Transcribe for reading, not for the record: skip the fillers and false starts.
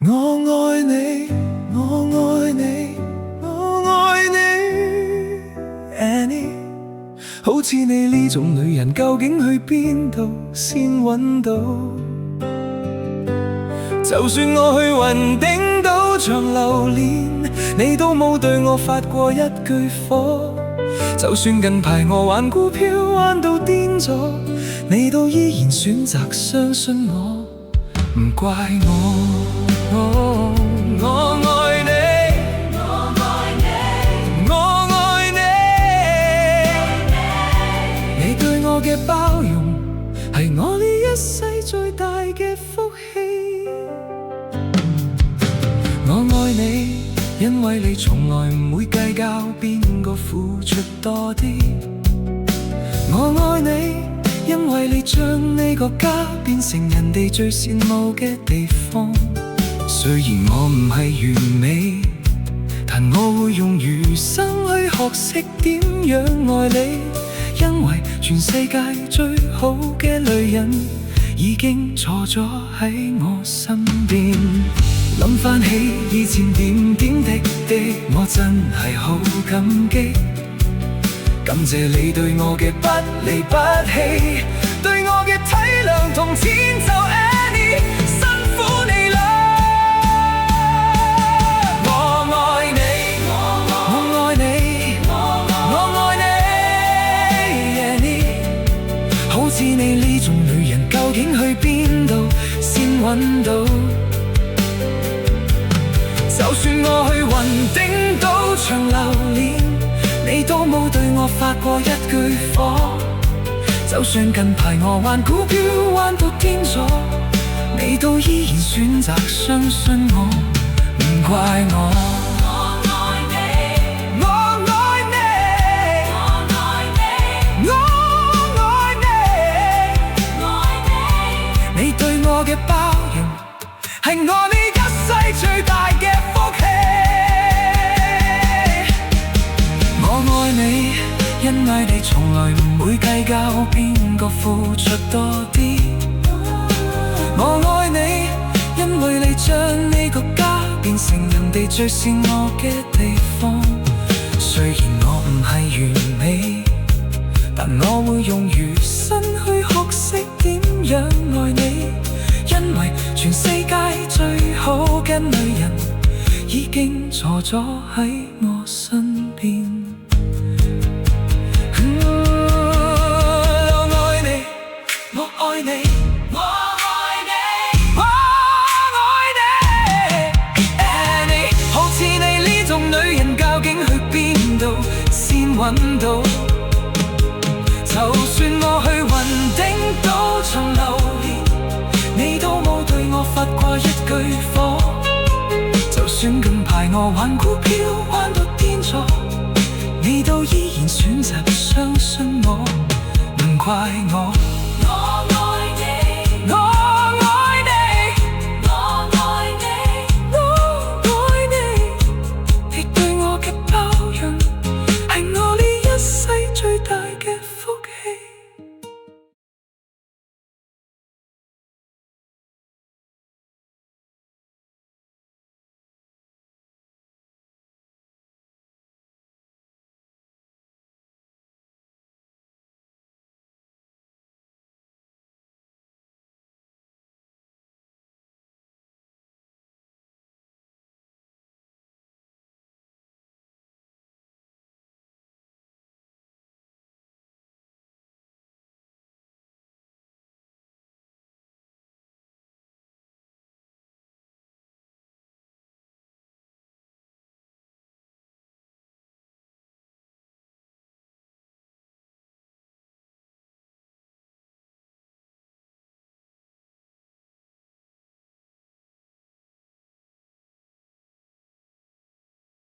我愛你，我愛你，我愛你 Annie。 好似你呢種女人究竟去邊度先搵到？就算我去雲頂島長流連，你都冇對我發過一句火。就算近排我玩股票玩到癲咗，你都依然選擇相信我。唔怪我，我愛你，我愛你，我愛你。你對我嘅包容係我呢一世最大嘅福氣。我愛你，因為你從來唔會計較邊個付出多啲。我愛你，因為你將呢個家變成人哋最羨慕嘅地方。雖然我唔係完美，但我會用餘生去學識點樣愛你。因為全世界最好嘅女人已經坐咗喺我身邊。諗返起以前點點滴滴，我真係好感激。感謝你對我嘅不離不棄，對我嘅體諒同遷就 Annie， 辛苦你啦。我愛你，我愛你，我愛你 Annie。 好似你呢種女人究竟去邊度先搵到？就算我去雲頂島長流連，你都冇對我發過一句火。就算近排我玩股票玩到癲咗，你都依然選擇相信我。唔怪我，我愛你，我愛你，我愛你，我愛你，愛你。你對我嘅包容係我呢一世最大嘅福氣。我愛你，因為你從來唔會計較邊個付出多啲。我愛你，因為你將呢個家變成人哋最羨慕嘅地方。雖然我唔係完美，但我會用餘生去學識點樣愛你。因為全世界最好嘅女人已經坐咗喺我身邊。我愛你，我愛你，我愛你 Annie。 好似你呢種女人究竟去邊度先搵到？就算我去雲頂島長流連，你都冇對我發過一句火。就算近排我玩股票玩到癲咗，你都依然選擇相信我。唔怪我。